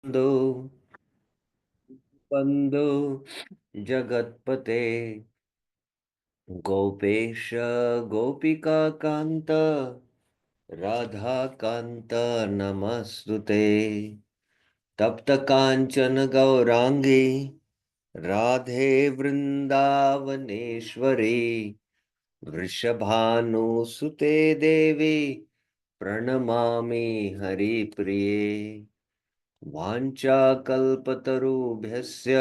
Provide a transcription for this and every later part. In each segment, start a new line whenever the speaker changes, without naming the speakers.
Sadhu, Bandhu, Jagatpate, Gopesha, Gopika Kanta, Radha Kanta, Namastute, Tapta Kanchana Gaurangi, Radhe Vrindavaneshwari, Vrishabhanu Devi, Pranamami Hari Priye. वाञ्छाकल्पतरुभ्यस्य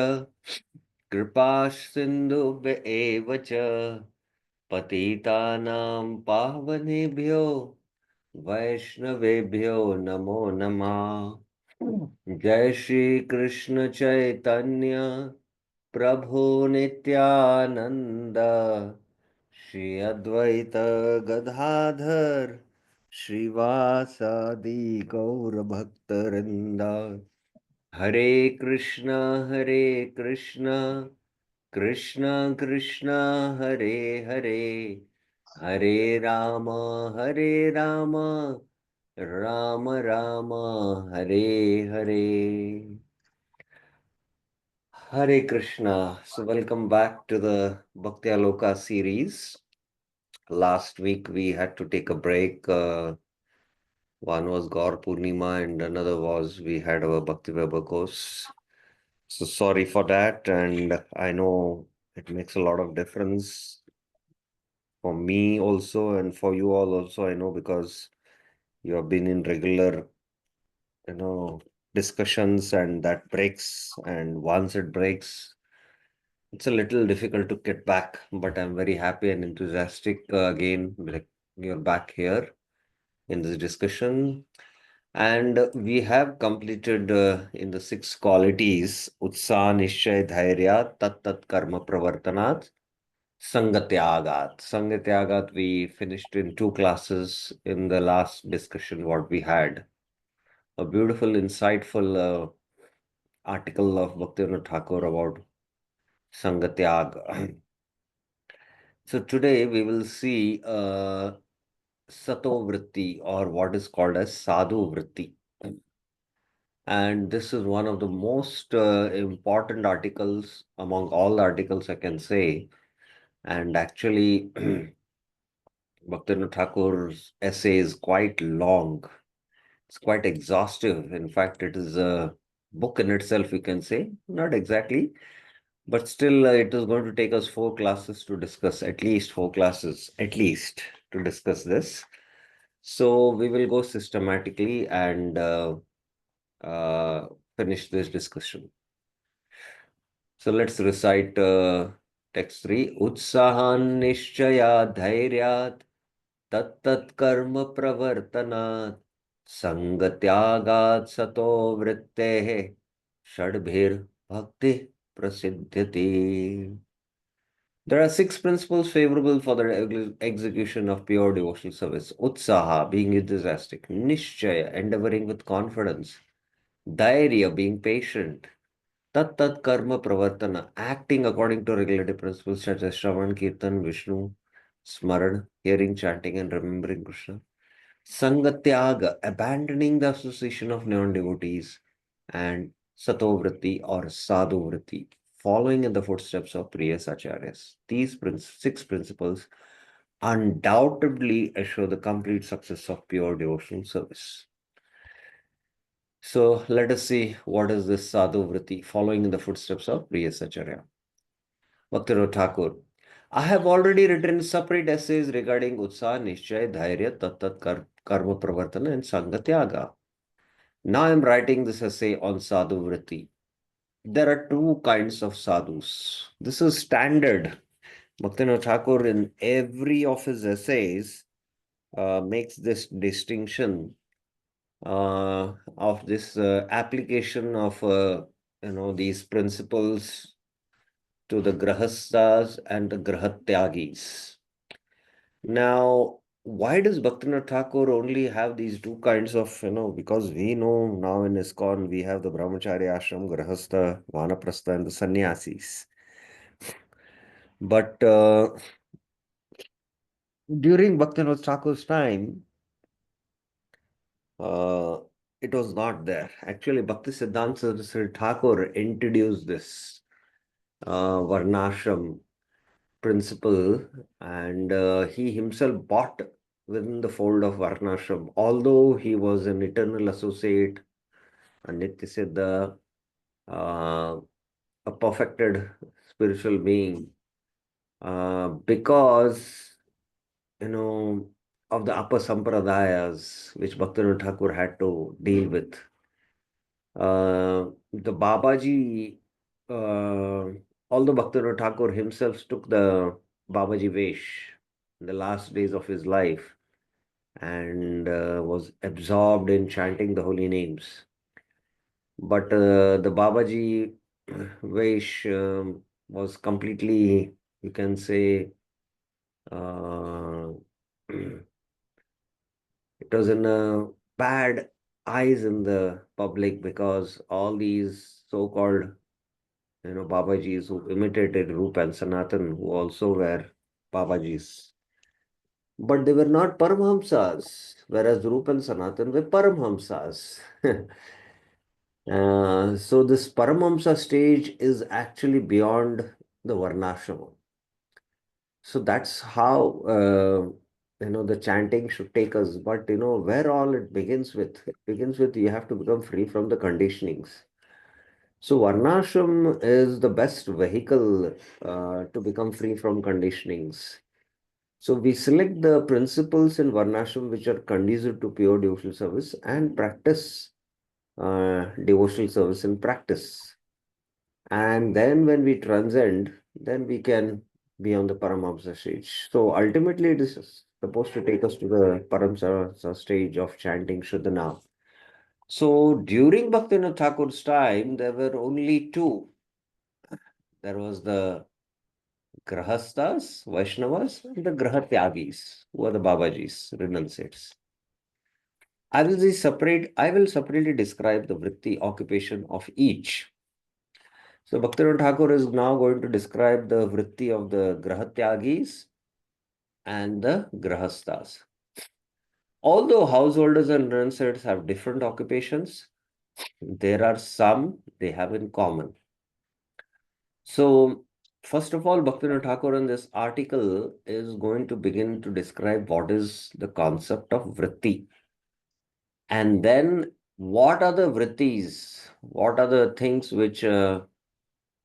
कृपा सिन्धुभ्य एव च पतितानां पावनेभ्यो वैष्णवेभ्यो नमो नमः। जय श्री कृष्ण चैतन्य प्रभु नित्यानंद श्री अद्वैत गदाधर श्रीवासादि गौर भक्तवृंद। हरे Krishna Krishna Krishna Hare Hare Hare Ram Ram Ram Ram Hare Hare. Hare Krishna. So welcome back to the Bhaktyaloka series. Last week we had to take a break. One was Gaur Purnima and another was we had our Bhakti Vaibhav course. So sorry for that, and I know it makes a lot of difference for me also and for you all also. I know because you have been in regular, you know, discussions and that breaks, and once it breaks, it's a little difficult to get back. But I'm very happy and enthusiastic again. Like you're back here in this discussion. And we have completed in the six qualities Utsaha, Nishchay, Dhairya, Tat Tat Karma Pravartanat, Sangatyagat. Sangatyagat we finished in two classes in the last discussion what we had. A beautiful, insightful article of Bhaktivinoda Thakur about Sangatyag. So today we will see Sato Vritti, or what is called as Sadhu Vritti. And this is one of the most important articles among all the articles I can say. And actually, Bhaktivinoda Thakur's essay is quite long. It's quite exhaustive. In fact, it is a book in itself, you can say. Not exactly, but still, it is going to take us four classes to discuss, at least four classes, at least to discuss this. So we will go systematically and uh, finish this discussion. So let's recite text 3. Utsahan nishchaya dhairyat tat karma pravartanat sangatyagat sato vrittehe shadbhir bhakti prasiddhyati. There are six principles favorable for the execution of pure devotional service. Utsaha, being enthusiastic. Nishchaya, endeavoring with confidence. Dhairya, being patient. Tat karma pravartana, acting according to regulative principles such as Shravan, Kirtan, Vishnu, Smaran, hearing, chanting, and remembering Krishna. Sangatyaga, abandoning the association of non-devotees. And Satovritti or Sadhuvritti, following in the footsteps of Priya Acharyas. These six principles undoubtedly assure the complete success of pure devotional service. So let us see what is this Sadhu Vritti, following in the footsteps of Priya Acharya. Bhaktivinoda Thakur. I have already written separate essays regarding Utsaha, Nishchay, Dhairya, Tat Karma Pravartana and Sangatyaga. Now I am writing this essay on Sadhu Vritti. There are two kinds of sadhus. This is standard. Bhaktivinoda Thakur in every of his essays makes this distinction of this application of these principles to the grahasthas and the grahatyagis. Now, why does Bhaktivinoda Thakur only have these two kinds of, because we know now in ISKCON we have the Brahmacharya Ashram, Grahastha, Vanaprastha, and the Sannyasis. But during Bhaktivinoda Thakur's time, uh, it was not there. Actually, Bhakti Siddhanta Saraswati Thakur introduced this Varnashram principle, and he himself bought within the fold of Varnashram, although he was an eternal associate, a Nityasiddha, a perfected spiritual being, because of the upper sampradayas which Bhaktivinoda Thakur had to deal with. The Babaji, although Bhaktivinoda Thakur himself took the Babaji Vesh in the last days of his life and was absorbed in chanting the holy names. But the Babaji Vesh was completely, you can say, uh, it was in a bad eyes in the public because all these so-called Babajis who imitated Rupa and Sanatan, who also were Babajis. But they were not Paramhamsas, whereas Rupa and Sanatan were Paramhamsas. So this Paramahamsa stage is actually beyond the Varnashrama. So that's how the chanting should take us. But where all it begins with, it begins with you have to become free from the conditionings. So Varnashram is the best vehicle to become free from conditionings. So we select the principles in Varnashram which are conducive to pure devotional service and practice devotional service in practice. And then when we transcend, then we can be on the Paramahamsa stage. So ultimately, it is supposed to take us to the Paramhamsa stage of chanting Shuddhana. So during Bhaktivinoda Thakur's time, there were only two. There was the Grahastas, Vaishnavas, and the Grahatyagis, who are the Babajis, renunciates. I will separately describe the Vritti occupation of each. So Bhaktivinoda Thakur is now going to describe the Vritti of the Grahatyagis and the Grahastas. Although householders and renunciates have different occupations, there are some they have in common. So, first of all, Bhaktivinoda Thakur in this article is going to begin to describe what is the concept of vritti. And then what are the vrittis? What are the things which the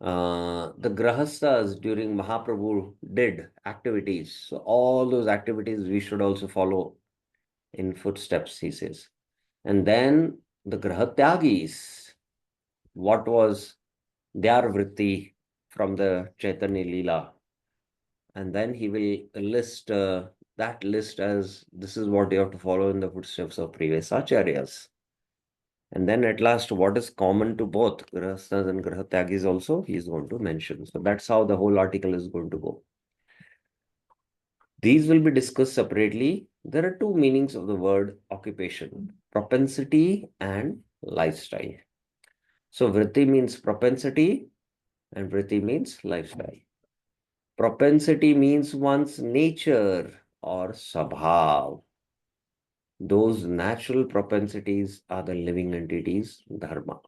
grahastas during Mahaprabhu did, activities. So all those activities we should also follow in footsteps, he says. And then the grahatyagis, what was their vritti from the Chaitanya Leela? And then he will list that list as this is what you have to follow in the footsteps of previous acharyas. And then at last, what is common to both grahastas and grahatyagis also he is going to mention. So that's how the whole article is going to go. These will be discussed separately. There are two meanings of the word occupation, propensity and lifestyle. So vritti means propensity and vritti means lifestyle. Propensity means one's nature or sabhav. Those natural propensities are the living entities, dharma.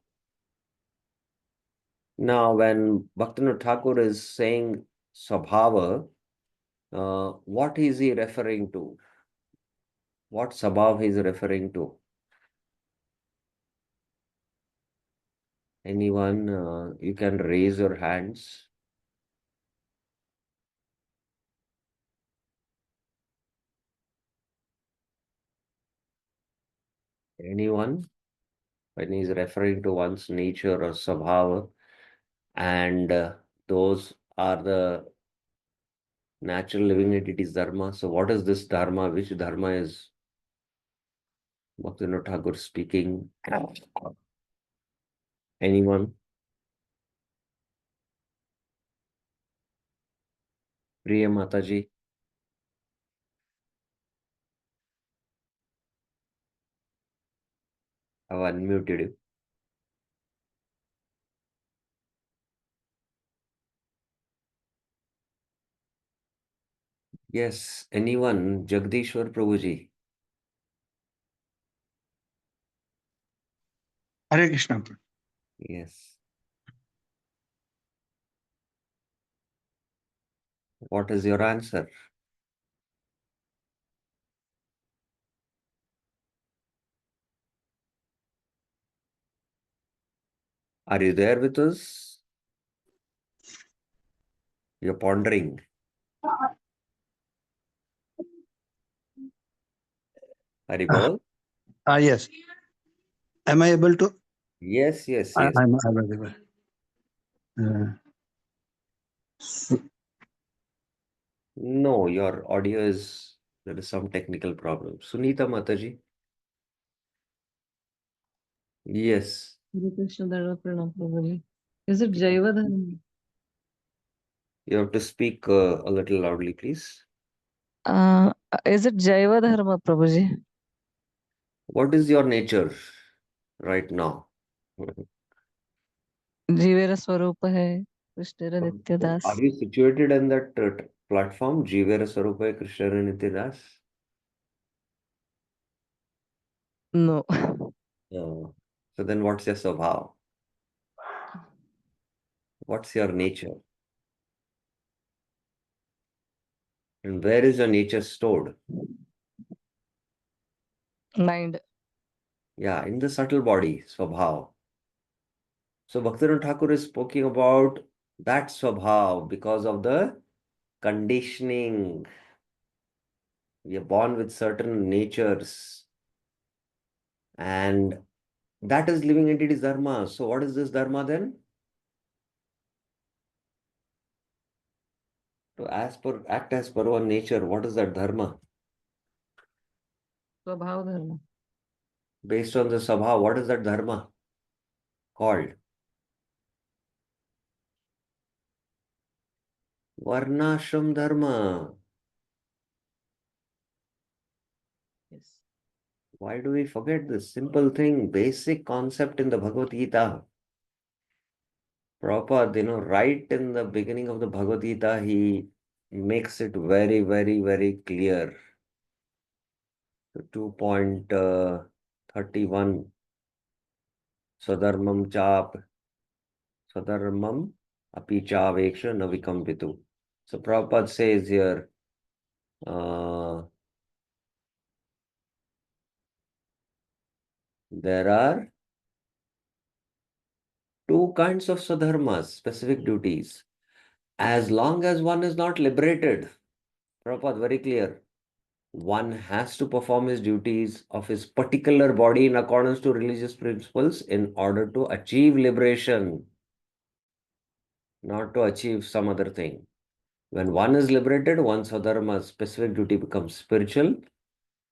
Now, when Bhaktivinoda Thakur is saying sabhava, what is he referring to? What sabhav he is referring to? Anyone? You can raise your hands. Anyone? When he's referring to one's nature or sabhava, and those are the natural living entities, dharma. So, what is this dharma? Which dharma is Bhaktivinoda Thakur speaking? Anyone? Priya Mataji, I've unmuted you. Yes, anyone? Jagdishwar Prabhuji.
Hare Krishna.
Yes. What is your answer? Are you there with us? You're pondering. Haribol?
Yes. Am I able to?
Yes, yes, yes.
I'm available. Uh,
No, your audio is, there is some technical problem. Sunita Mataji? Yes.
Hare Krishna Dharma Pranam Prabhuji. Is it Jaiva Dharma?
You have to speak a little loudly, please.
Is it Jaiva Dharma Prabhuji?
What is your nature right now?
जीवेर स्वरूप है कृष्ण नित्य दास.
Are you situated in that platform, Jivera Sarupa Krishna Nityadas?
No.
No. So then what's your swabhav? What's your nature? And where is your nature stored?
Mind.
Yeah, in the subtle body, swabhav. So Bhaktivinoda Thakur is speaking about that swabhav because of the conditioning. We are born with certain natures, and that is living entity's dharma. So what is this dharma then? To act as per our nature, what is that dharma?
स्वभाव धर्म.
Based on the sabha, what is that dharma called? Varnashram dharma.
Yes.
Why do we forget this simple thing, basic concept in the Bhagavad Gita? Prabhupada, right in the beginning of the Bhagavad Gita, he makes it very, very, very clear. 2.31 Sadharmam chap Sadharmam api chaveksha navikampitu. So Prabhupada says here, there are two kinds of sadharmas, specific duties. As long as one is not liberated, Prabhupada, very clear, one has to perform his duties of his particular body in accordance to religious principles in order to achieve liberation, not to achieve some other thing. When one is liberated, one's sadharma, specific duty becomes spiritual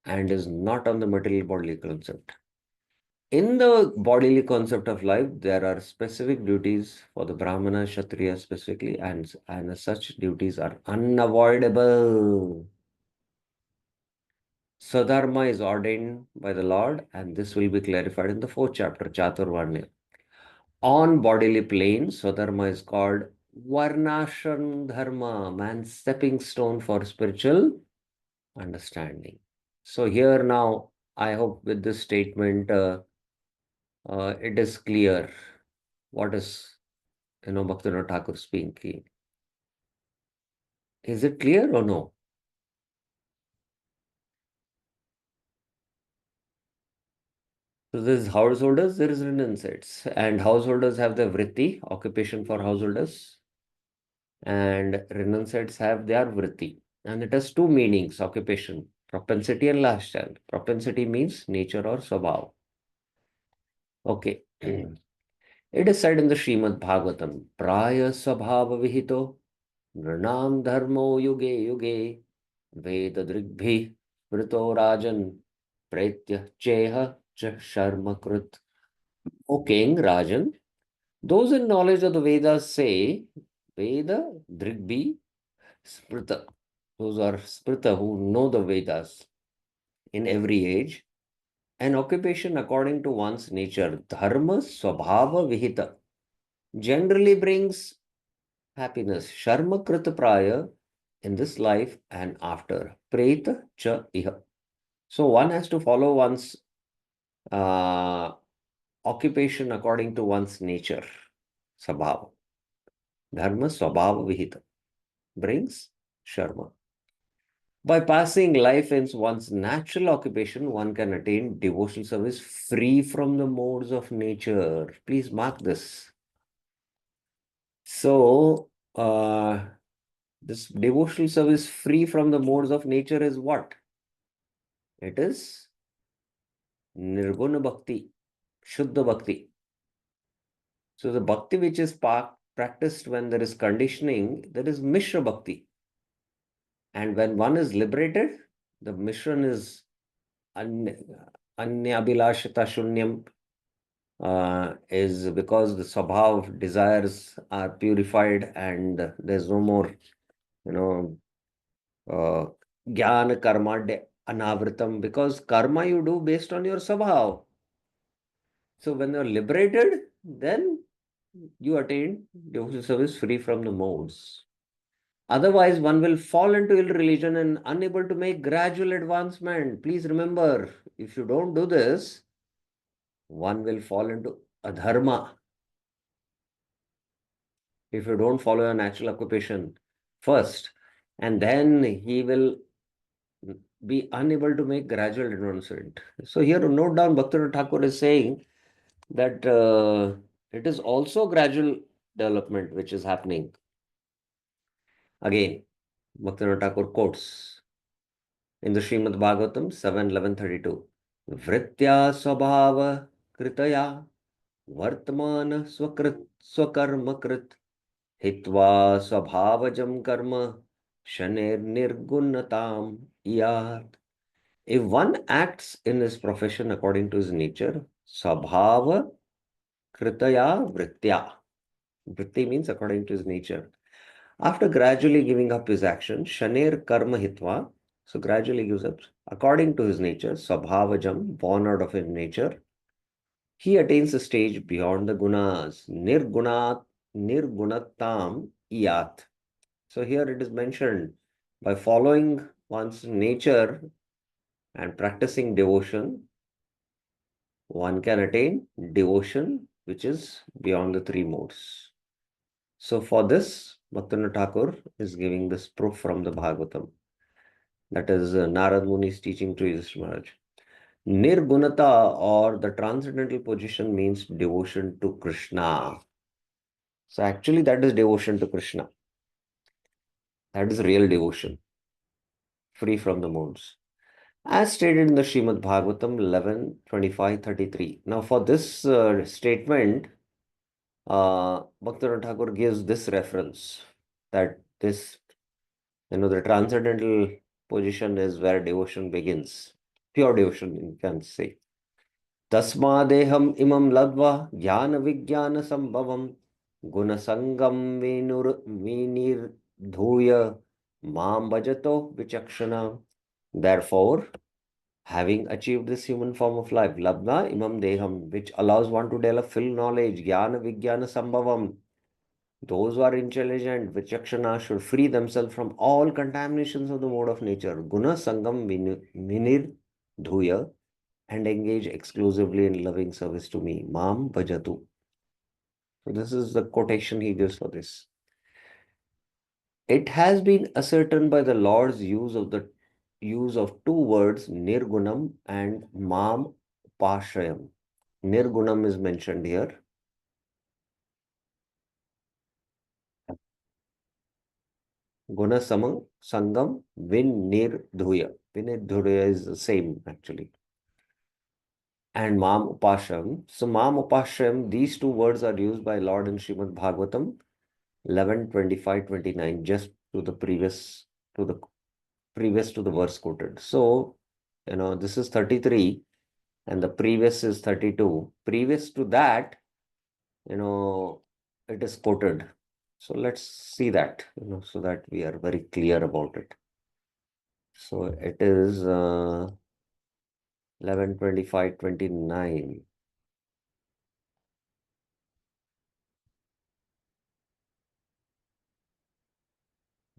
and is not on the material bodily concept. In the bodily concept of life, there are specific duties for the Brahmana, Kshatriya specifically, and such duties are unavoidable. Sadharma is ordained by the Lord, and this will be clarified in the fourth chapter, Chaturvarnya. On bodily plane, Sadharma is called Varnashram Dharma, man's stepping stone for spiritual understanding. So here now, I hope with this statement, it is clear what is, Bhaktivinoda Thakur speaking. Is it clear or no? So this is householders, there is renunciates, and householders have the vritti, occupation for householders, and renunciates have their vritti. And it has two meanings, occupation, propensity and lifestyle. Propensity means nature or swabhav. Okay. It is said in the Srimad Bhagavatam, Praya Swabhava Vihito, Nranam Dharmo Yuge Yuge, Veda Drigbhi, Vrito Rajan, Pretya Cheha Cha Sharmakrut. O King Rajan, those in knowledge of the Vedas say, Veda Drigbhi Sprita. Those are Sprita who know the Vedas in every age. An occupation according to one's nature, Dharma Swabhava Vihita, generally brings happiness, Sharma Krita Praya, in this life and after. Preta Cha Iha. So one has to follow one's occupation according to one's nature, sabhava. Dharma swabhava vihita brings sharma. By passing life in one's natural occupation, one can attain devotional service free from the modes of nature. Please mark this. So, this devotional service free from the modes of nature is what? It is Nirguna Bhakti, Shuddha Bhakti. So the Bhakti which is practiced when there is conditioning, there is Mishra Bhakti. And when one is liberated, the Mishran is Anyabhilashita Shunyam, is because the Swabhav desires are purified and there's no more, Jnana Karma Anavritam, because karma you do based on your Swabhav. So when you're liberated, then you attain devotional service free from the modes. Otherwise, one will fall into ill religion and unable to make gradual advancement. Please remember, if you don't do this, one will fall into adharma. If you don't follow your natural occupation first, and then he will be unable to make gradual advancement. So here, note down, Bhaktivinoda Thakur is saying that it is also gradual development which is happening. Again, Bhaktivinoda Thakur quotes in the Srimad Bhagavatam 7:11:32. Vrittya swabhava kritaya vartmana swakarma krit hitva swabhavajam karma shanir nirgunatam iyat. If one acts in his profession according to his nature, swabhava kritaya vrittya. Vritti means according to his nature. After gradually giving up his action, Shanir Karma Hitva, so gradually gives up, according to his nature, Sabhavajam, born out of his nature, he attains a stage beyond the gunas, Nirgunatam Iyat. So here it is mentioned, by following one's nature and practicing devotion, one can attain devotion which is beyond the three modes. So for this, Bhaktivinoda Thakur is giving this proof from the Bhagavatam. That is Narad Muni's teaching to Yudhishthira Maharaj. Nirgunata, or the transcendental position, means devotion to Krishna. So actually that is devotion to Krishna. That is real devotion, free from the modes. As stated in the Srimad Bhagavatam 11:25-33. Now for this statement, Bhaktivinoda Thakur gives this reference, that this, the transcendental position is where devotion begins. Pure devotion, you can say. Tasmadeham imam ladva jnana vijnana sambhavam gunasangam vinir mam bhajato vichakshana. Therefore, having achieved this human form of life, labdha imam deham, which allows one to develop full knowledge, jnana vijnana sambhavam, those who are intelligent, vichakshana, should free themselves from all contaminations of the mode of nature. Guna sangam vinir dhuya, and engage exclusively in loving service to me. Mam bhajatu. So this is the quotation he gives for this. It has been ascertained by the Lord's use of two words, nirgunam and mam pashrayam. Nirgunam is mentioned here. Guna sangam vinnirdhuya. Vinnirdhuya is the same actually. And mam upashram. So mam upashram, these two words are used by Lord in Srimad Bhagavatam 11:25-29, just to the previous to the verse quoted. So, this is 33 and the previous is 32. Previous to that, it is quoted. So let's see that, so that we are very clear about it. So it is 11:25-29.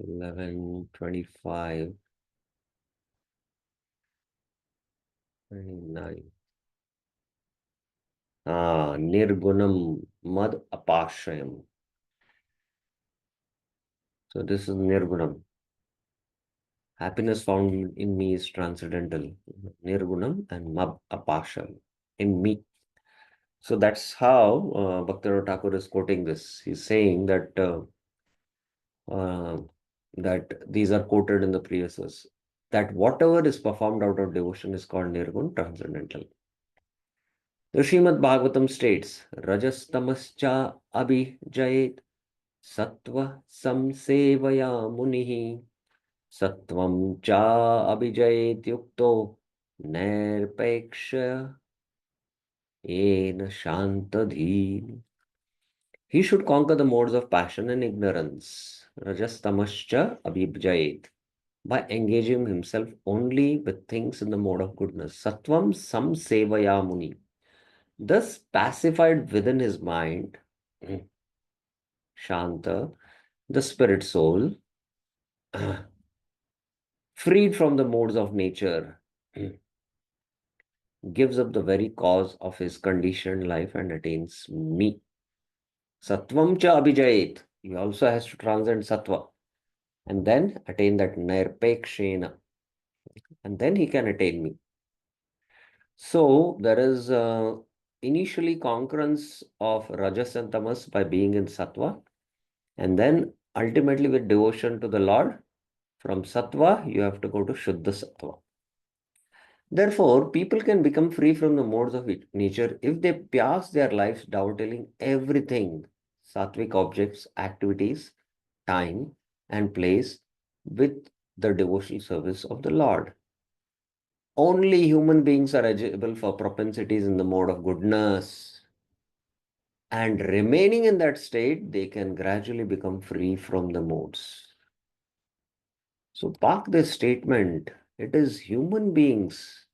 Eleven 25 29. Nirgunam mad apashayam. So this is Nirgunam. Happiness found in me is transcendental. Nirgunam and mad apashayam. In me. So that's how Bhaktivinoda Thakur is quoting this. He's saying uh, that these are quoted in the previous verse, that whatever is performed out of devotion is called nirgun, transcendental. The Srimad Bhagavatam states, Rajas tamascha abhijayet sattva samsevaya munihi sattvam cha abhijayet yukto nirpeksha ena shantadhi. He should conquer the modes of passion and ignorance. Rajas tamascha abhijayet, by engaging himself only with things in the mode of goodness. Sattvam samsevaya muni. Thus pacified within his mind, Shanta, the spirit soul, freed from the modes of nature, gives up the very cause of his conditioned life and attains me. Sattvam cha abhijayet. He also has to transcend sattva and then attain that nirpekshena. And then he can attain me. So there is initially concurrence of rajas and tamas by being in sattva, and then ultimately with devotion to the Lord, from sattva you have to go to shuddha sattva. Therefore, people can become free from the modes of nature if they pass their lives downtelling everything, sattvic objects, activities, time, and place with the devotional service of the Lord. Only human beings are eligible for propensities in the mode of goodness. And remaining in that state, they can gradually become free from the modes. So, park this statement. It is human beings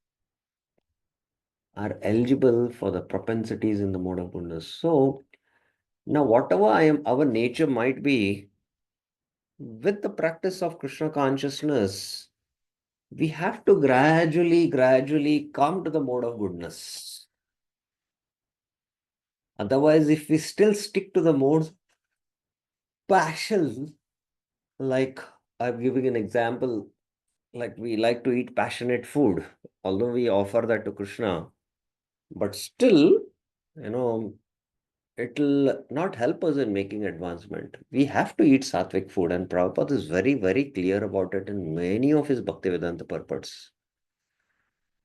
are eligible for the propensities in the mode of goodness. So, now whatever our nature might be, with the practice of Krishna consciousness, we have to gradually come to the mode of goodness. Otherwise, if we still stick to the modes of passion, like I'm giving an example, like we like to eat passionate food, although we offer that to Krishna, but still, it'll not help us in making advancement. We have to eat sattvic food, and Prabhupada is very clear about it in many of his Bhaktivedanta purports.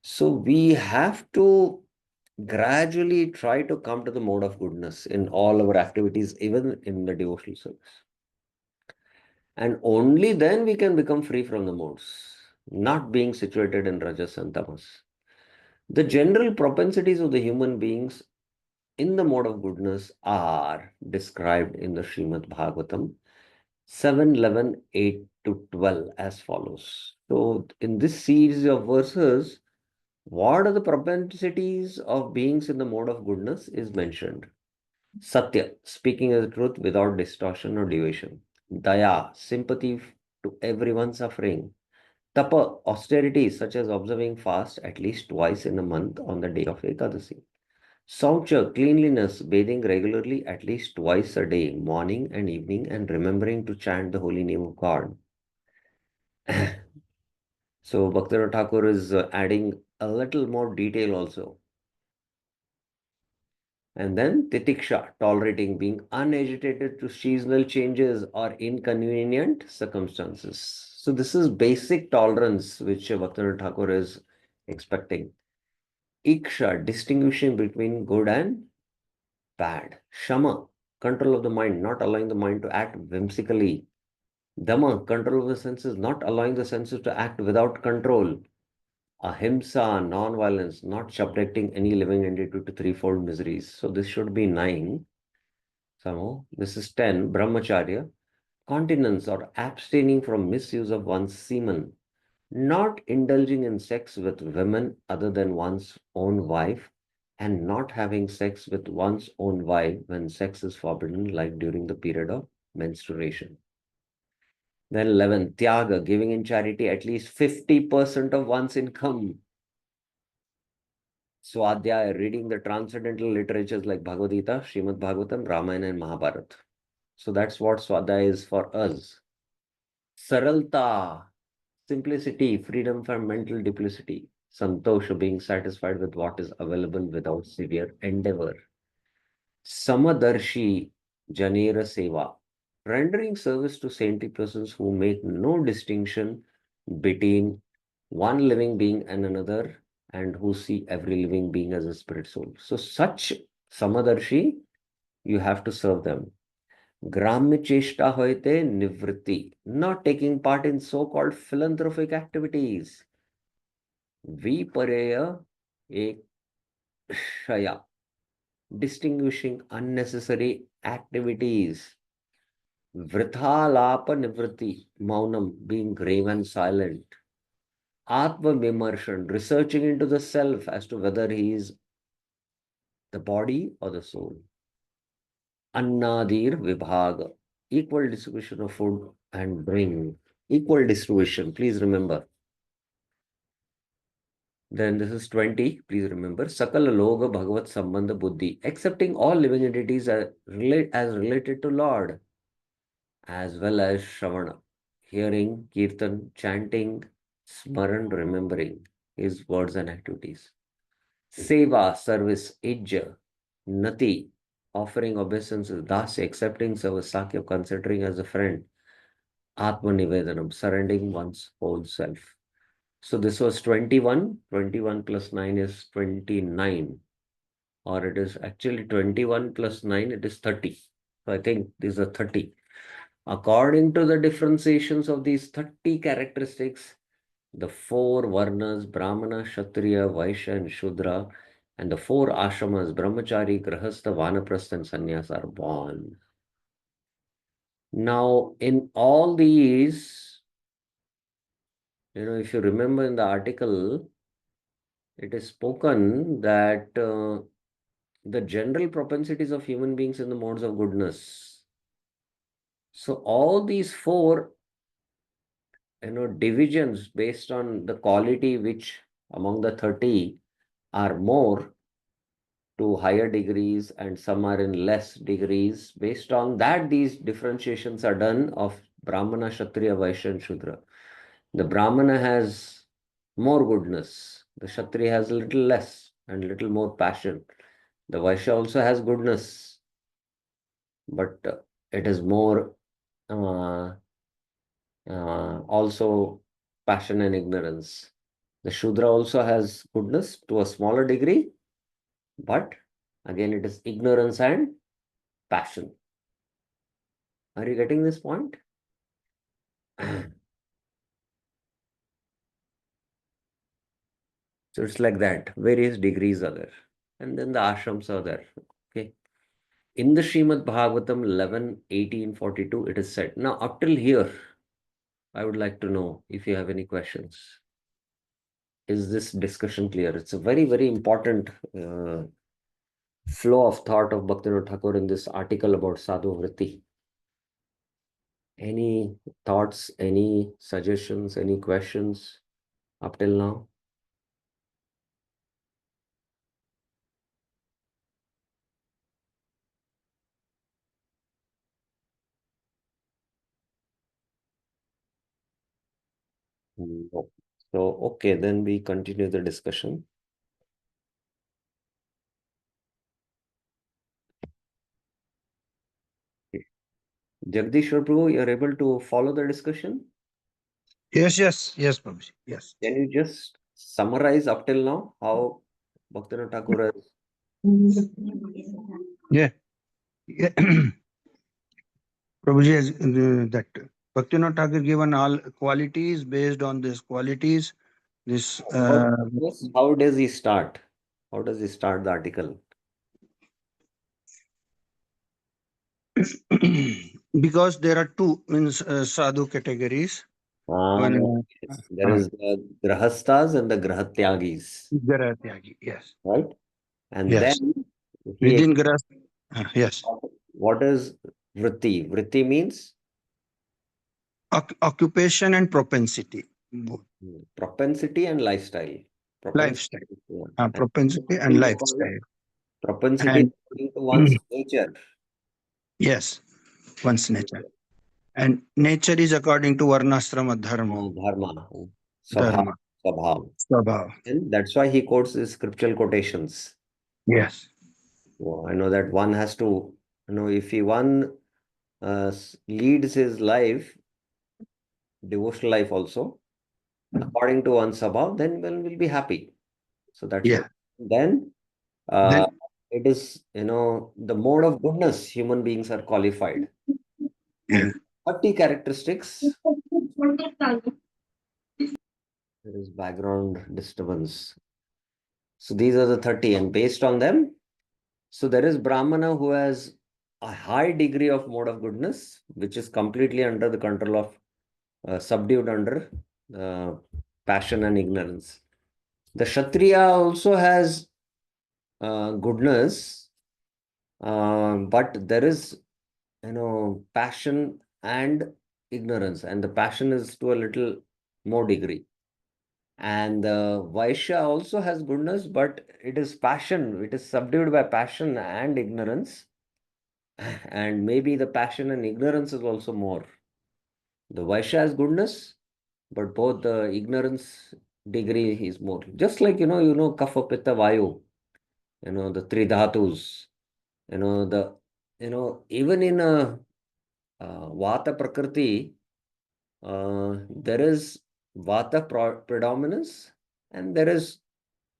So we have to gradually try to come to the mode of goodness in all our activities, even in the devotional service. And only then we can become free from the modes, not being situated in rajas and tamas. The general propensities of the human beings in the mode of goodness are described in the Srimad Bhagavatam 7:11, 8 to 12 as follows. So in this series of verses, what are the propensities of beings in the mode of goodness is mentioned. Satya, speaking the truth without distortion or deviation. Daya, sympathy to everyone suffering. Tapa, austerity such as observing fast at least twice in a month on the day of Ekadasi. Saucha, cleanliness, bathing regularly at least twice a day, morning and evening, and remembering to chant the holy name of God. So Bhaktivinoda Thakur is adding a little more detail also. And then titiksha, tolerating, being unagitated to seasonal changes or inconvenient circumstances. So this is basic tolerance which Bhaktivinoda Thakur is expecting. Iksha, distinguishing between good and bad. Shama, control of the mind, not allowing the mind to act whimsically. Dhamma, control of the senses, not allowing the senses to act without control. Ahimsa, non-violence, not subjecting any living entity to threefold miseries. So this should be 9. Somehow, this is 10. Brahmacharya, continence or abstaining from misuse of one's semen, not indulging in sex with women other than one's own wife, and not having sex with one's own wife when sex is forbidden, like during the period of menstruation. Then 11, Tyaga, giving in charity at least 50% of one's income. Swadhyaya, reading the transcendental literatures like Bhagavad Gita, Srimad Bhagavatam, Ramayana, and Mahabharata. So that's what Swadhyaya is for us. Saralta, simplicity, freedom from mental duplicity. Santosha, being satisfied with what is available without severe endeavor. Samadarshi, Janera Seva, rendering service to saintly persons who make no distinction between one living being and another, and who see every living being as a spirit soul. So, such Samadarshi, you have to serve them. Gramya Cheshta Hoite Nivritti, not taking part in so called philanthropic activities. Vipareya Ekshaya, distinguishing unnecessary activities. Vrithalapa Nivritti, Maunam, being grave and silent. Atma Vimarshan, researching into the self as to whether he is the body or the soul. Annadir Vibhaga, equal distribution of food and drink. Equal distribution, please remember. Then this is 20, please remember. Sakala Loga Bhagavat Sambandha Buddhi, accepting all living entities as related to Lord, as well as Shravana, hearing, Kirtan, chanting, Smaran, remembering his words and activities. Seva, service, Ijja, Nati, offering obeisances, Dasya, accepting service, Sakya, considering as a friend, Atma Nivedanam, surrendering one's whole self. So this was 21. 21 plus 9 is 29. Or it is actually 21 plus 9, it is 30. So I think these are 30. According to the differentiations of these 30 characteristics, the four Varnas, Brahmana, Kshatriya, Vaishya, and Shudra, and the four ashramas, Brahmachari, Grahastha, Vanaprastha, and Sannyas are born. Now, in all these, if you remember in the article, it is spoken that the general propensities of human beings in the modes of goodness. So all these four, divisions based on the quality which among the 30 are more to higher degrees and some are in less degrees. Based on that, these differentiations are done of Brahmana, Kshatriya, Vaishya, and Shudra. The Brahmana has more goodness. The Kshatriya has a little less and little more passion. The Vaishya also has goodness, but it is more also passion and ignorance. The Shudra also has goodness to a smaller degree, but again it is ignorance and passion. Are you getting this point? So it's like that. Various degrees are there. And then the ashrams are there. Okay. In the Srimad Bhagavatam 11:18-42, it is said. Now, up till here, I would like to know if you have any questions. Is this discussion clear? It's a very, very important flow of thought of Bhaktivinoda Thakur in this article about Sadhu Vritti. Any thoughts, any suggestions, any questions up till now? No. So, okay, then we continue the discussion. Jagdishwar Prabhu, you're able to follow the discussion?
Yes, Prabhuji. Yes.
Can you just summarize up till now how Bhaktivinoda Thakur has...
Yeah. Prabhuji has that Bhaktivinoda Thakur given all qualities. Based on these qualities, this
How does he start? How does he start the article?
because there are two sadhu categories. One,
Yes. There is the Grahastas and the Grahatyagis,
Grahatyagi, yes.
right? And
Yes.
then
Within Grahas, yes.
What is Vritti? Vritti means
Occupation and propensity.
propensity and lifestyle.
Lifestyle.
And
Propensity and lifestyle.
propensity
And
according to one's nature.
yes, one's nature. And nature is according to varnasrama dharma.
Dharma,
Dharma.
Swabhav.
Swabhav.
And that's why he quotes these scriptural quotations.
Yes.
Well, I know that one has to, if one leads his life, devotional life also, according to one's Swabhav, then one will be happy. So that's
Yeah.
what. Then
Then
it is, the mode of goodness human beings are qualified.
yeah.
And 30 characteristics, there is background disturbance. So these are the 30, and based on them, so there is Brahmana who has a high degree of mode of goodness, which is completely under the control of, subdued under passion and ignorance. The Kshatriya also has goodness, but there is, passion and ignorance, and the passion is to a little more degree. And the Vaishya also has goodness, but it is passion, it is subdued by passion and ignorance. And maybe the passion and ignorance is also more. The Vaishya has goodness, but both the ignorance degree is more. Just like, Kapha, Pitta, Vayu, the three dhatus, even in a Vata Prakriti, there is Vata predominance and there is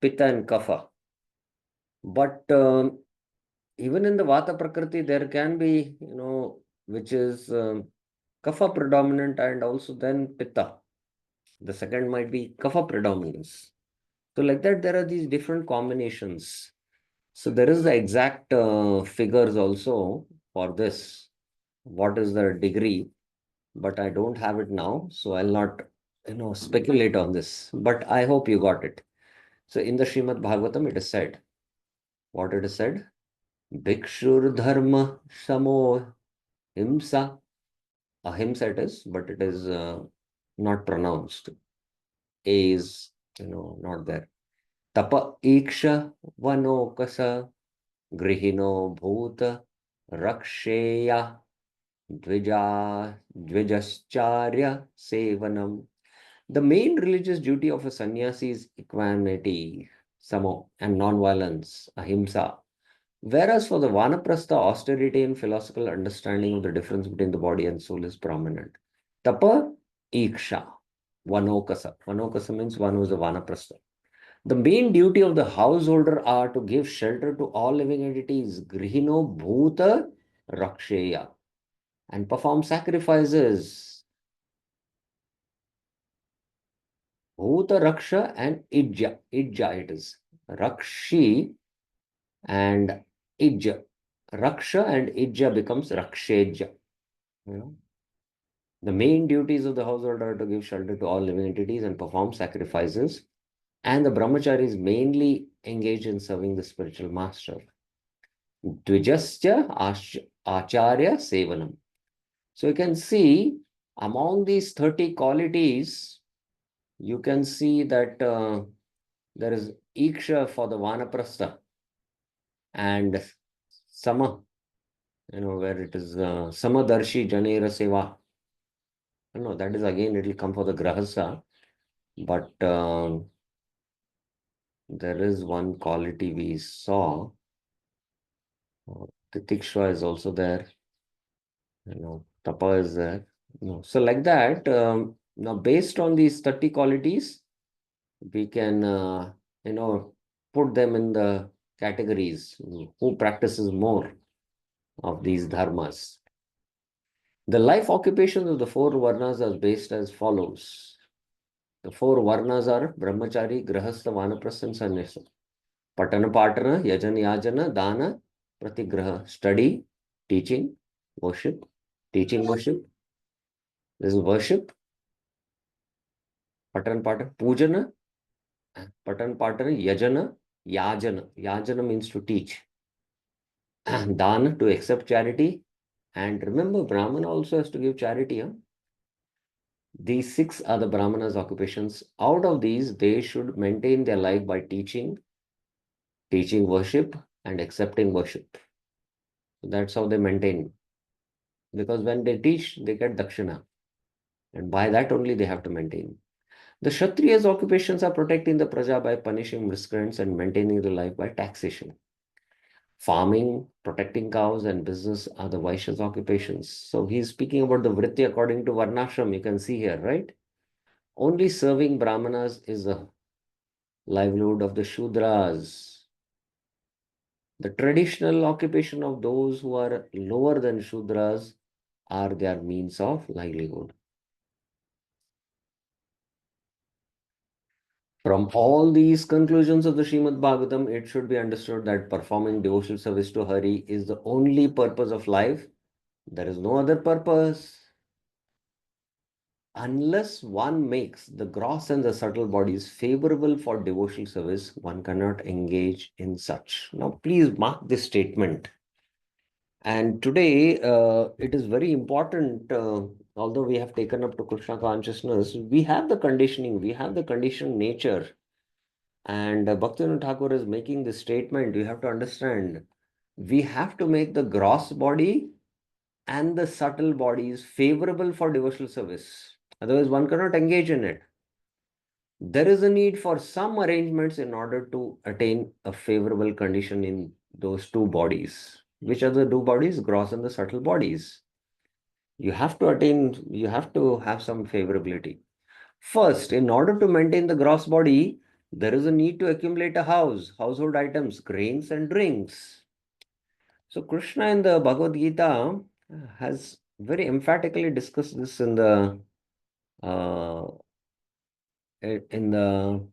Pitta and Kapha. But even in the Vata Prakriti, there can be, which is Kapha predominant and also then Pitta. The second might be Kapha predominance. So like that, there are these different combinations. So there is the exact figures also for this. What is the degree? But I don't have it now, so I'll not, speculate on this. But I hope you got it. So in the Srimad Bhagavatam, it is said, what it is said? Bhikshur dharma samo himsa. Ahimsa it is, but it is not pronounced. A is, not there. Tapa iksha vanokasa grihino bhuta raksheya dvijascharya sevanam. The main religious duty of a sannyasi is equanimity, samo, and non-violence, ahimsa. Whereas for the vanaprastha, austerity and philosophical understanding of the difference between the body and soul is prominent. Tapa, iksha, vanokasa. Vanokasa means one who is a vanaprastha. The main duty of the householder are to give shelter to all living entities, grihino bhuta raksheya, and perform sacrifices. Bhuta raksha and ijja. Ijja it is. Rakshi and ijja. Raksha and ijja becomes raksheja. The main duties of the householder are to give shelter to all living entities and perform sacrifices. And the brahmachari is mainly engaged in serving the spiritual master. Dvijasya acharya sevanam. So you can see among these 30 qualities, you can see that there is iksha for the vanaprastha and sama, where it is samadarshi janera seva. No, that is again, it will come for the grahasa, but there is one quality we saw. Titikshva is also there. Tapa is there. So like that, now based on these 30 qualities, we can, put them in the categories. Who practices more of these dharmas? The life occupations of the four varnas are based as follows. The four varnas are brahmachari, grahastha, vanaprastha, and sannyasa. Patana patana, yajana yajana, dana, pratigraha. Study, teaching, worship, teaching, worship. This is worship. Patan patana, pujana. Patan patana, yajana, yajana. Yajana means to teach. Dana, to accept charity. And remember, Brahmana also has to give charity. Huh? These 6 are the Brahmanas' occupations. Out of these, they should maintain their life by teaching worship, and accepting worship. So that's how they maintain. Because when they teach, they get dakshina. And by that only they have to maintain. The Kshatriya's occupations are protecting the praja by punishing miscreants and maintaining the life by taxation. Farming, protecting cows, and business are the Vaishya's occupations. So he's speaking about the Vritti according to Varnashram. You can see here, right? Only serving Brahmanas is the livelihood of the Shudras. The traditional occupation of those who are lower than Shudras are their means of livelihood. From all these conclusions of the Srimad Bhagavatam, it should be understood that performing devotional service to Hari is the only purpose of life. There is no other purpose. Unless one makes the gross and the subtle bodies favorable for devotional service, one cannot engage in such. Now, please mark this statement. And today, it is very important, although we have taken up to Krishna consciousness, we have the conditioning, we have the conditioned nature. And Bhaktivinoda Thakur is making this statement. You have to understand, we have to make the gross body and the subtle bodies favorable for devotional service. Otherwise, one cannot engage in it. There is a need for some arrangements in order to attain a favorable condition in those two bodies. Which are the two bodies? Gross and the subtle bodies. You have to have some favorability. First, in order to maintain the gross body, there is a need to accumulate a household items, grains and drinks. So Krishna in the Bhagavad Gita has very emphatically discussed this in the uh, in the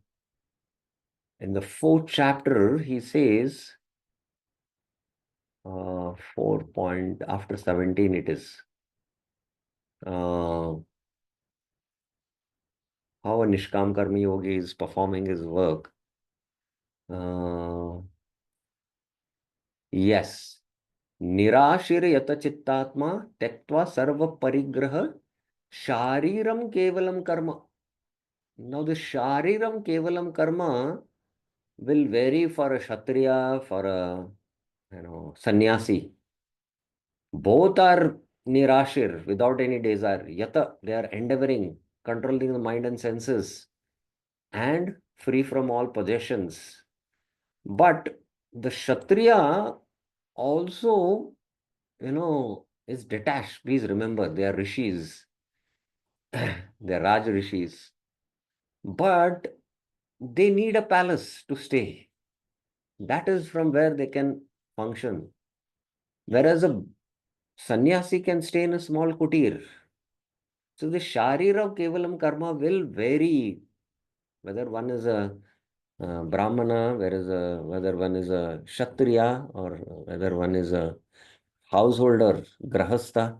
in the 4th chapter. He says 4 point after 17 it is how a Nishkam Karmi Yogi is performing his work. Yes. Nirashir yata chittatma tektva sarva parigraha shariram kevalam karma. Now the shariram kevalam karma will vary for a Kshatriya, for a sannyasi. Both are nirashir, without any desire. Yata, they are endeavoring, controlling the mind and senses, and free from all possessions. But the Kshatriya also, is detached. Please remember, they are rishis. They are Raj rishis. But they need a palace to stay. That is from where they can function. Whereas a sannyasi can stay in a small kutir. So the Sharira Kevalam Karma will vary, whether one is a Brahmana, whether one is a Kshatriya, or whether one is a householder, Grahastha,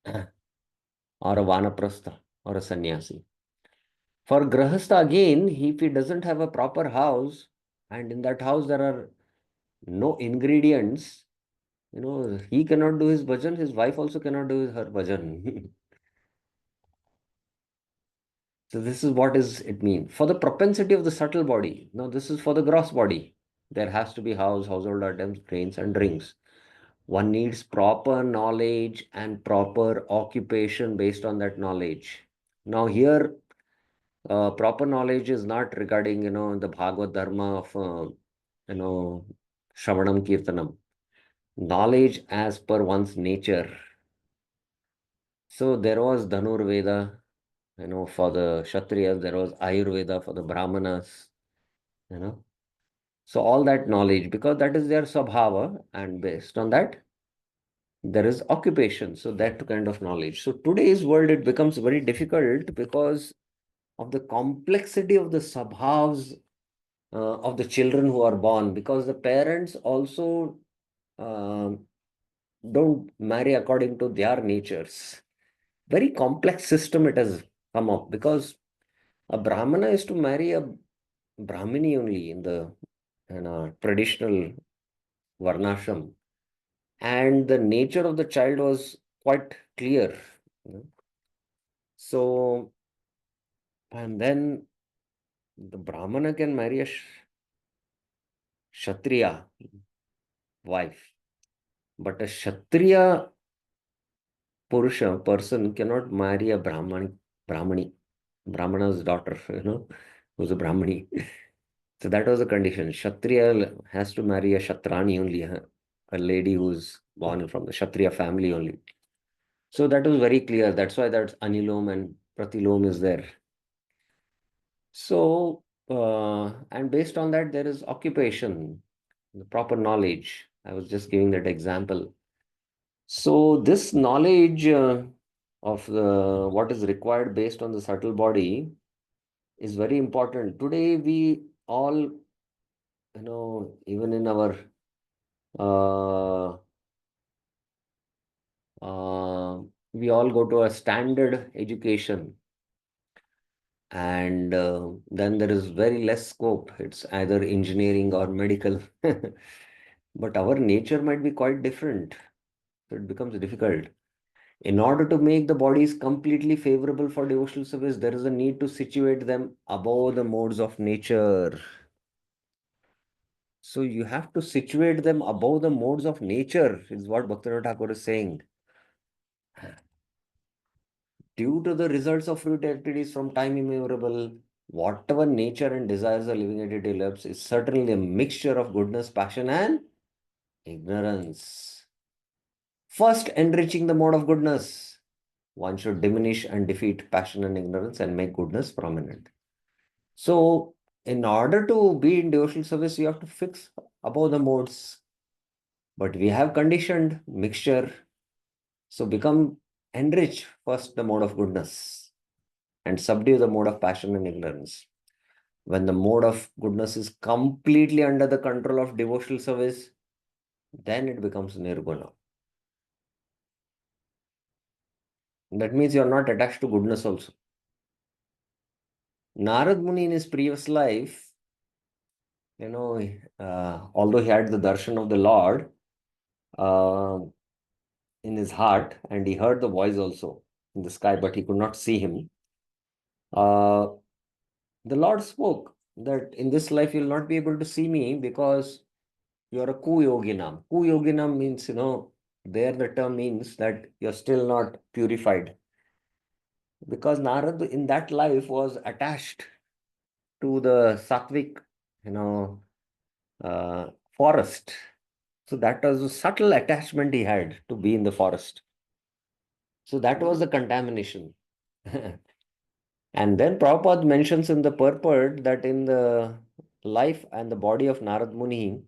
or a Vanaprastha, or a sannyasi. For Grahastha, again, if he doesn't have a proper house, and in that house there are no ingredients, he cannot do his bhajan, his wife also cannot do her bhajan. So this is what is it mean. For the propensity of the subtle body, now this is for the gross body. There has to be household items, grains and drinks. One needs proper knowledge and proper occupation based on that knowledge. Now here, proper knowledge is not regarding, the Bhagavad Dharma of, Shravanam Kirtanam. Knowledge as per one's nature. So there was Dhanur Veda, for the Kshatriyas, there was Ayurveda for the Brahmanas, So all that knowledge, because that is their Swabhava, and based on that, there is occupation. So that kind of knowledge. So today's world, it becomes very difficult because of the complexity of the Swabhavas of the children who are born, because the parents also don't marry according to their natures. Very complex system it has come up, because a Brahmana is to marry a Brahmini only in the traditional Varnashram. And the nature of the child was quite clear. So, and then the Brahmana can marry a Kshatriya wife, but a Kshatriya Purusha person cannot marry a Brahmani, Brahmana's daughter, who's a Brahmani. So that was the condition. Kshatriya has to marry a Kshatrani only, a lady who's born from the Kshatriya family only. So that was very clear. That's why that Anilom and Pratilom is there. So, and based on that, there is occupation, the proper knowledge. I was just giving that example. So this knowledge of the what is required based on the subtle body is very important. Today we all, even in our uh, we all go to a standard education, and then there is very less scope. It's either engineering or medical. But our nature might be quite different, so it becomes difficult. In order to make the bodies completely favorable for devotional service, there is a need to situate them above the modes of nature. So you have to situate them above the modes of nature, is what Bhaktivinoda Thakur is saying. Due to the results of fruit activities from time immemorial, whatever nature and desires a living entity develops is certainly a mixture of goodness, passion, and ignorance. First, enriching the mode of goodness. One should diminish and defeat passion and ignorance and make goodness prominent. So, in order to be in devotional service, you have to fix above the modes. But we have conditioned mixture. So, enrich first the mode of goodness and subdue the mode of passion and ignorance. When the mode of goodness is completely under the control of devotional service, then it becomes nirguna. That means you are not attached to goodness also. Narad Muni in his previous life, although he had the darshan of the Lord in his heart, and he heard the voice also in the sky, but he could not see him. The Lord spoke that in this life you'll not be able to see me because you're a kuyoginam. Kuyoginam means, there the term means that you're still not purified. Because Narad in that life was attached to the sattvic, forest. So that was a subtle attachment he had to be in the forest. So that was the contamination. And then Prabhupada mentions in the purport that in the life and the body of Narad Muni,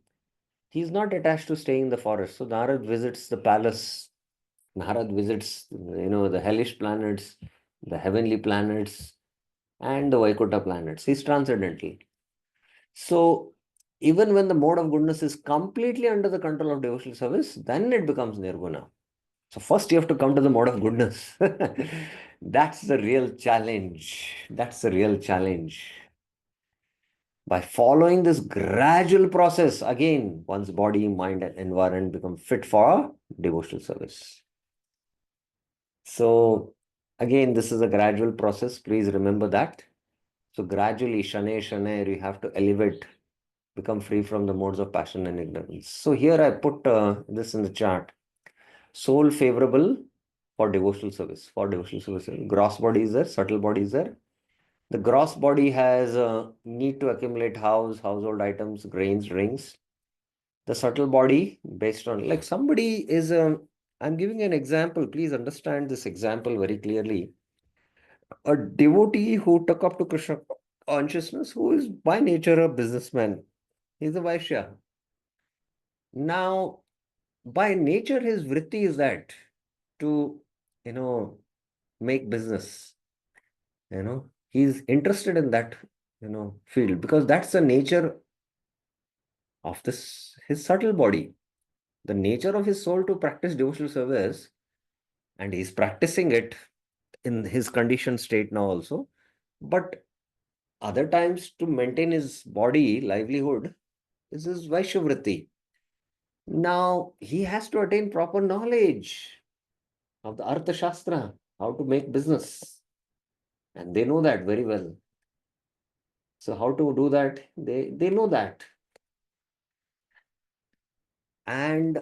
he's not attached to staying in the forest. So Narad visits the palace. Narad visits, the hellish planets, the heavenly planets, and the Vaikuntha planets. He's transcendental. So even when the mode of goodness is completely under the control of devotional service, then it becomes nirguna. So first you have to come to the mode of goodness. That's the real challenge. That's the real challenge. By following this gradual process, again, one's body, mind, and environment become fit for devotional service. So again, this is a gradual process. Please remember that. So gradually, shane, you have to elevate, become free from the modes of passion and ignorance. So here I put this in the chart. Soul favorable for devotional service. For devotional service, gross body is there, subtle body is there. The gross body has a need to accumulate household items, grains, rings. The subtle body, based on like somebody is, I'm giving an example. Please understand this example very clearly. A devotee who took up to Krishna consciousness, who is by nature a businessman, he's a Vaishya. Now, by nature, his vritti is that to, make business. He's interested in that, field because that's the nature of his subtle body. The nature of his soul to practice devotional service, and he's practicing it in his conditioned state now also. But other times to maintain his body, livelihood, is his Vaishya. Now he has to attain proper knowledge of the Artha Shastra, how to make business. And they know that very well. So how to do that? They know that. And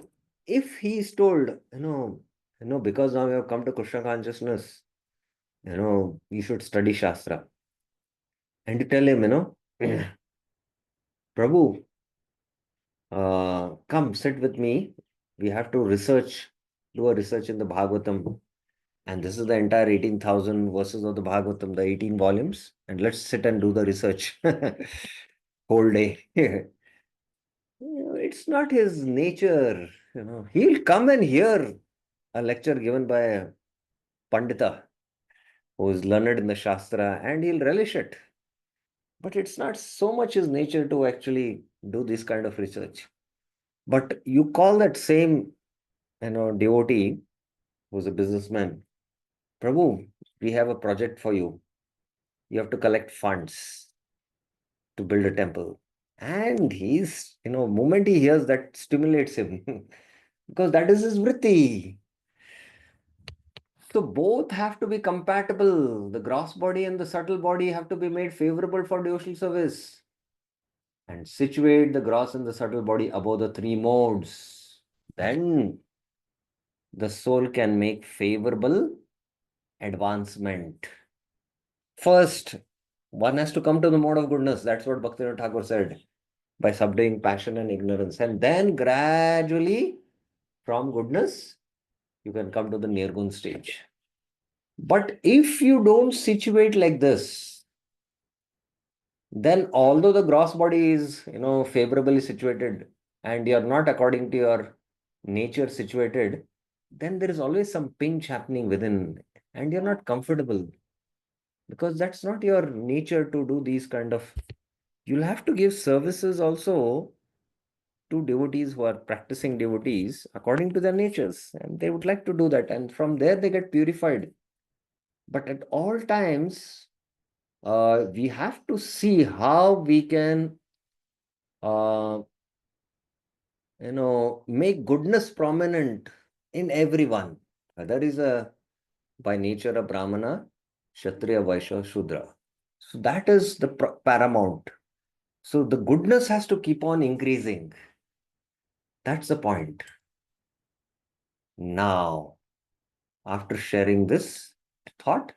if he is told, because now you have come to Krishna consciousness, you should study Shastra. And you tell him, Prabhu, come sit with me. We have to do a research in the Bhagavatam. And this is the entire 18,000 verses of the Bhagavatam, the 18 volumes. And let's sit and do the research whole day. It's not his nature. He'll come and hear a lecture given by a Pandita who is learned in the Shastra, and he'll relish it. But it's not so much his nature to actually do this kind of research. But you call that same, devotee who's a businessman, Prabhu, we have a project for you. You have to collect funds to build a temple. And he's, moment he hears that stimulates him because that is his vritti. So both have to be compatible. The gross body and the subtle body have to be made favorable for devotional service. And situate the gross and the subtle body above the three modes. Then the soul can make favorable advancement. First, one has to come to the mode of goodness. That's what Bhaktivinoda Thakur said, by subduing passion and ignorance. And then gradually, from goodness, you can come to the Nirgun stage. But if you don't situate like this, then although the gross body is, favorably situated and you're not according to your nature situated, then there is always some pinch happening within and you're not comfortable because that's not your nature to do these kind of. You'll have to give services also to devotees who are practicing devotees according to their natures, and they would like to do that, and from there they get purified. But at all times, we have to see how we can, uh, make goodness prominent in everyone. Whether is by nature a Brahmana, Kshatriya, Vaishya, Shudra. So that is the paramount. So the goodness has to keep on increasing. That's the point. Now, after sharing this thought,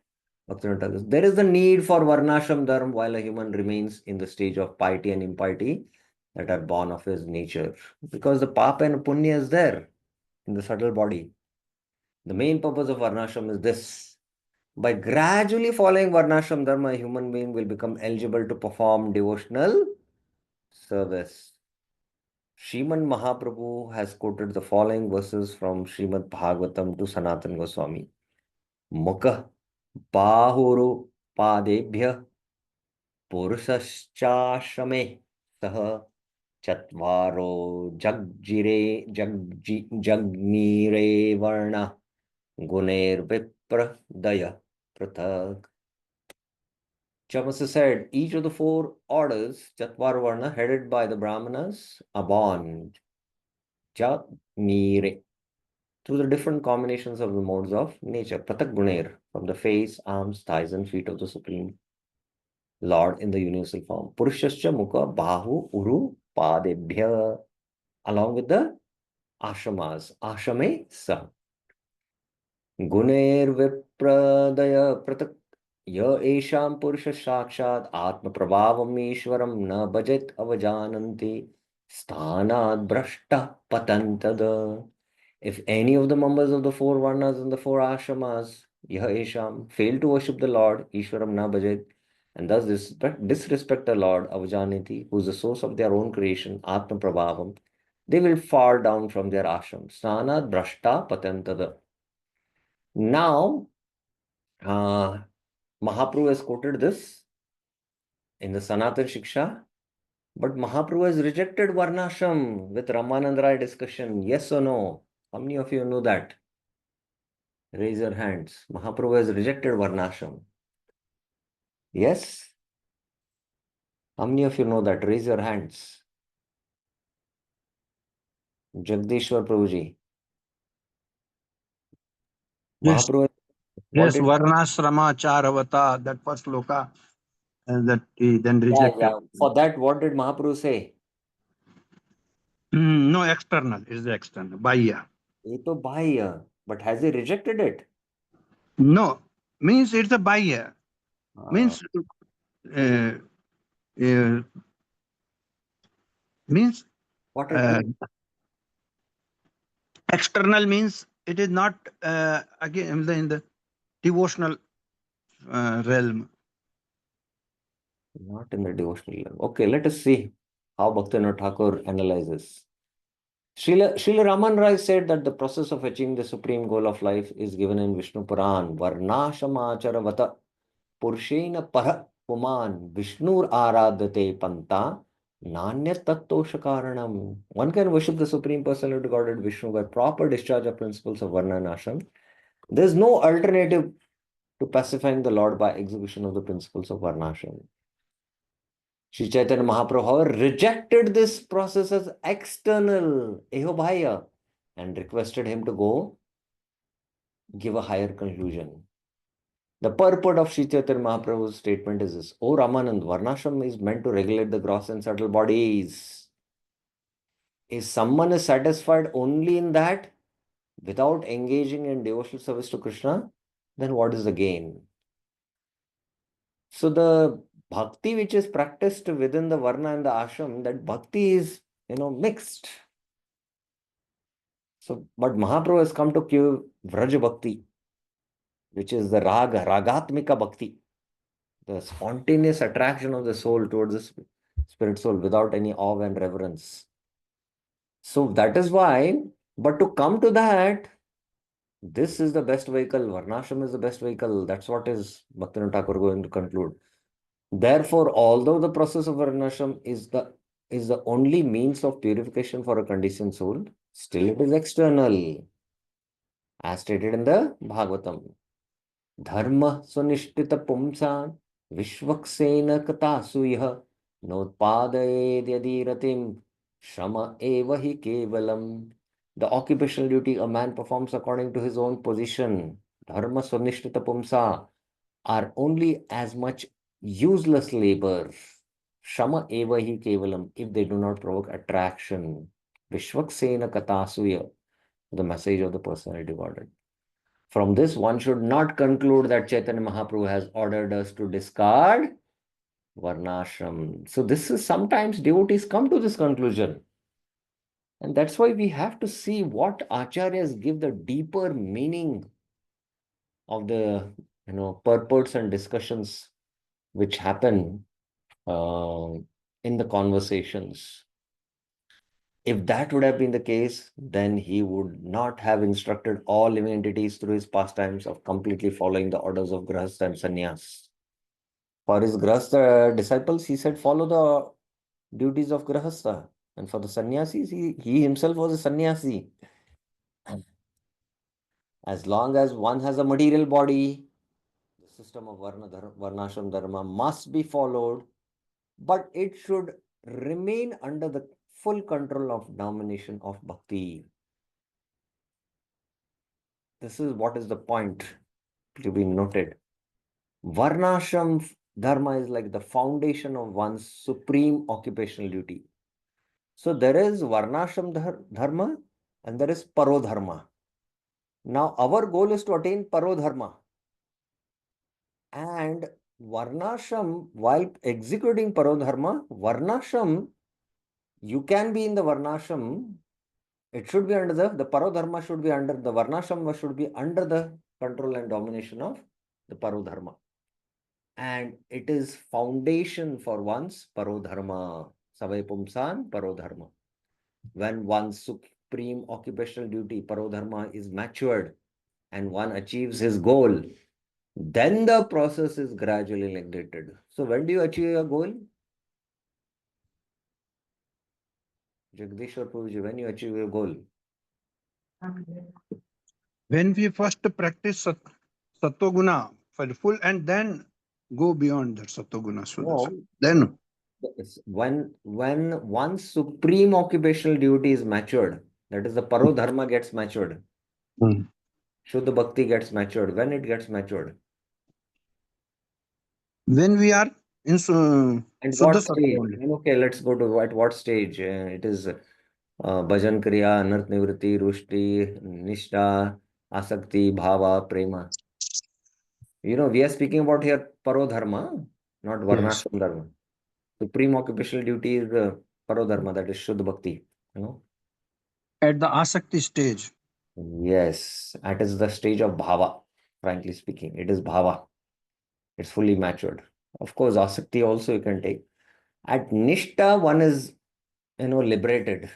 there is the need for varnashram dharma while a human remains in the stage of piety and impiety that are born of his nature. Because the papa and punya is there in the subtle body. The main purpose of varnashram is this. By gradually following varnashram dharma, a human being will become eligible to perform devotional service. Sriman Mahaprabhu has quoted the following verses from Srimad Bhagavatam to Sanatan Goswami. Mukha Bahuru Padebhya Purushashchashrame Saha Chatvaro Jagnire Varna Guner Vipra Daya Prathak. Chamasa said, each of the four orders, Chatvar Varna, headed by the Brahmanas, are born Jagnire through the different combinations of the modes of nature. Pratak Guner, from the face, arms, thighs, and feet of the Supreme Lord in the universal form. Purushascha Mukha Bahu Uru Padebhya, along with the ashramas. Ashrame Sah. Guner Vipradaya Pratak. Ya esham Purusha Sakshat Atma Prabhavam Ishwaram Na Bhajet Avajananti Sthanad Brashta Patantada. If any of the members of the four varnas and the four ashramas, Yah Esham, fail to worship the Lord, Ishwaram na bhajet, and thus disrespect the Lord, Avajaniti, who is the source of their own creation, Atma Prabhavam, they will fall down from their ashram. Snana Drashta Patantada. Now, Mahaprabhu has quoted this in the Sanatan Shiksha, but Mahaprabhu has rejected Varnashram with Ramanand Rai discussion. Yes or no? How many of you know that? Raise your hands. Mahaprabhu has rejected Varnashram. Yes? How many of you know that? Raise your hands. Jagdishwar Prabhuji.
Yes.
Mahaprabhu has What
Yes,
did
Varnasrama Charavata, that first loka, that he then rejected.
For that, what did Mahaprabhu say?
No, external is the external. Bahya.
Ye to bhaiya, but has he rejected it?
No, means it's a Bahya.
Ah,
Means uh, uh, means
what it means?
external means it is not again in the devotional realm.
Not in the devotional level. Okay, let us see how Bhaktivinoda Thakur analyzes. Srila Raman Rai said that the process of achieving the supreme goal of life is given in Vishnu Puran. Varnashamachara Purshena Para Puman Vishnur Aradhate Panta Nanya Tattosha Karanam. One can worship the Supreme Personality of Godhead Vishnu by proper discharge of principles of Varna and Ashram. There is no alternative to pacifying the Lord by execution of the principles of Varna Ashram. Sri Chaitanya Mahaprabhu, however, rejected this process as external, ehobhaya, and requested him to go give a higher conclusion. The purport of Sri Chaitanya Mahaprabhu's statement is this: O Ramanand, Varnashram is meant to regulate the gross and subtle bodies. If someone is satisfied only in that, without engaging in devotional service to Krishna, then what is the gain? So the bhakti which is practiced within the Varna and the Ashram, that bhakti is, mixed. So, but Mahaprabhu has come to give Vraj Bhakti, which is the Ragatmika Bhakti, the spontaneous attraction of the soul towards the spirit soul without any awe and reverence. So that is why, but to come to that, this is the best vehicle, Varnashram is the best vehicle. That's what is Bhaktivinoda Thakur going to conclude. Therefore, although the process of Varnashram is the only means of purification for a conditioned soul, still it is external, as stated in the Bhagavatam. Dharma sunishtita pumsan vishvaksena katasuyah notpadayed yadi ratim shrama eva hi kevalam. The occupational duty a man performs according to his own position, dharma sunishtita pumsa, are only as much useless labor. Shrama eva hi kevalam, if they do not provoke attraction. Vishvaksena katasuya, the message of the personality Godhead. From this, one should not conclude that Chaitanya Mahaprabhu has ordered us to discard Varnashram. So this is sometimes devotees come to this conclusion. And that's why we have to see what acharyas give the deeper meaning of the purports and discussions which happen in the conversations. If that would have been the case, then he would not have instructed all living entities through his pastimes of completely following the orders of Grahastha and Sannyas. For his Grahastha disciples, he said, follow the duties of Grahastha. And for the Sannyasis, he himself was a Sannyasi. As long as one has a material body, the system of Varnashram Dharma must be followed, but it should remain under the full control of domination of Bhakti. This is what is the point to be noted. Varnashram Dharma is like the foundation of one's supreme occupational duty. So there is Varnashram Dharma and there is Parodharma. Now our goal is to attain Parodharma. And Varnashram, while executing Parodharma, Varnashram, you can be in the Varnashram. It should be under the Parodharma should be under the Varnashram should be under the control and domination of the Parodharma. And it is foundation for one's Parodharma. Savai Pumsan Parodharma. When one's supreme occupational duty, Parodharma, is matured and one achieves his goal, then the process is gradually neglected. So when do you achieve your goal? Jagdishwar Prabhuji, when you achieve your goal?
When we first practice Sattoguna for full and then go beyond that Sattoguna.
No.
Then
When one's supreme occupational duty is matured, that is the Parodharma gets matured. Shuddha Bhakti gets matured. When it gets matured?
When we are in
And
Suddha
what
Sattva
stage?
only.
Okay, let's go to what stage? It is Bhajan Kriya, Anarth Nivritti, Rushti, Nishtha, Asakti, Bhava, Prema. We are speaking about here Parodharma, not
Yes.
Varnashram Dharma. Supreme occupational duty is Parodharma, that is Shuddha Bhakti. You know?
At the Asakti stage.
Yes, that is the stage of Bhava, frankly speaking. It is Bhava. It's fully matured. Of course, Asakti also you can take. At Nishtha, one is, liberated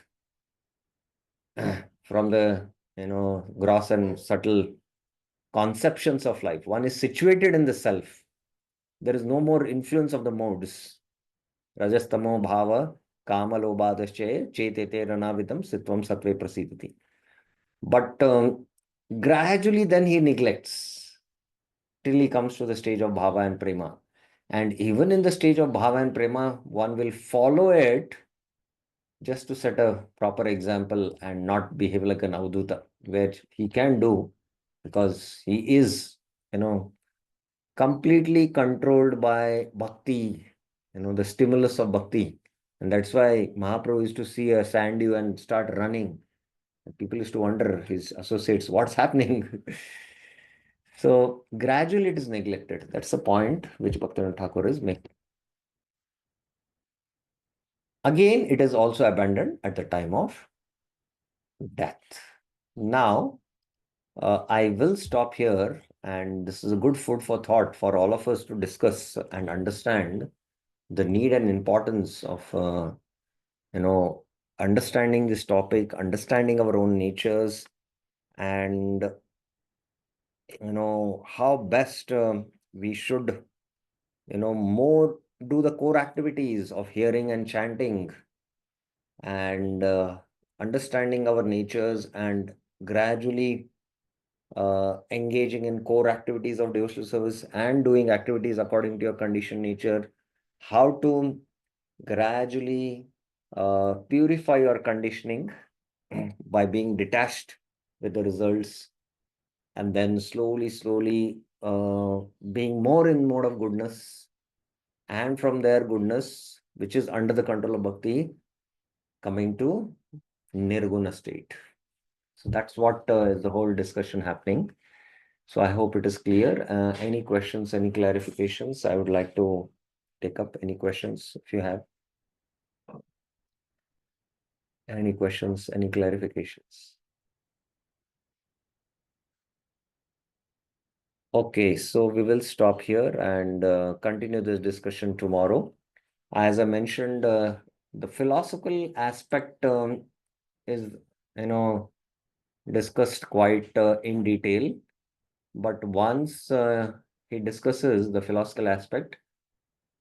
from the, gross and subtle conceptions of life. One is situated in the self. There is no more influence of the modes. Rajastamo bhava kamalobhadasche chetete ranavidam sitvam satve prasidati. But gradually then he neglects till he comes to the stage of bhava and prema. And even in the stage of bhava and prema, one will follow it just to set a proper example and not behave like an avduta, where he can do because he is, completely controlled by bhakti, the stimulus of bhakti. And that's why Mahaprabhu used to see a sand dune and start running. And people used to wonder, his associates, what's happening? So gradually it is neglected. That's the point which Bhaktivinoda Thakur is making. Again, it is also abandoned at the time of death. Now, I will stop here, and this is a good food for thought for all of us to discuss and understand the need and importance of, understanding this topic, understanding our own natures, and, how best we should, more do the core activities of hearing and chanting and understanding our natures and gradually engaging in core activities of devotional service and doing activities according to your conditioned nature, how to gradually purify your conditioning by being detached with the results, and then slowly being more in mode of goodness, and from there goodness, which is under the control of bhakti, coming to nirguna state. So that's what is the whole discussion happening. So I hope it is clear. Any questions, any clarifications? I would like to take up any questions if you have. Any questions, any clarifications? Okay, so we will stop here and continue this discussion tomorrow. As I mentioned, the philosophical aspect is, discussed quite in detail. But once he discusses the philosophical aspect,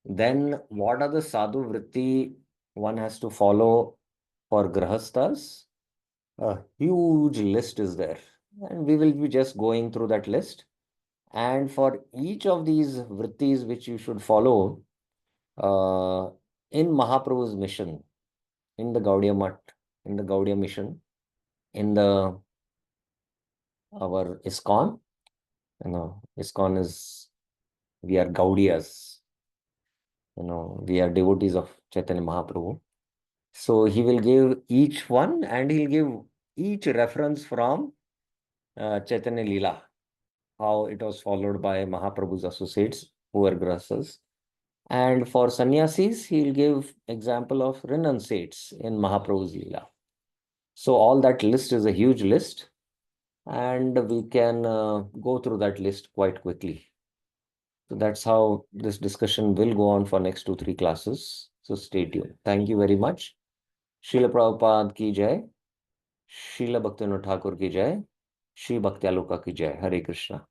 then what are the sadhu vritti one has to follow for grahasthas? A huge list is there, and we will be just going through that list. And for each of these vrittis which you should follow in Mahaprabhu's mission, in the Gaudiya Math, in the Gaudiya mission, in the our ISKCON, ISKCON is, we are Gaudiyas, we are devotees of Chaitanya Mahaprabhu. So he will give each one and he'll give each reference from Chaitanya Leela, how it was followed by Mahaprabhu's associates who were grasas. And for sannyasis, he'll give example of renunciates in Mahaprabhu's Leela. So all that list is a huge list, and we can go through that list quite quickly. So that's how this discussion will go on for next 2-3 classes. So stay tuned. Thank you very much. Srila Prabhupada ki jai. Srila Bhaktivinoda Thakur ki jai. Shri Bhaktyaloka ki jai. Hare Krishna.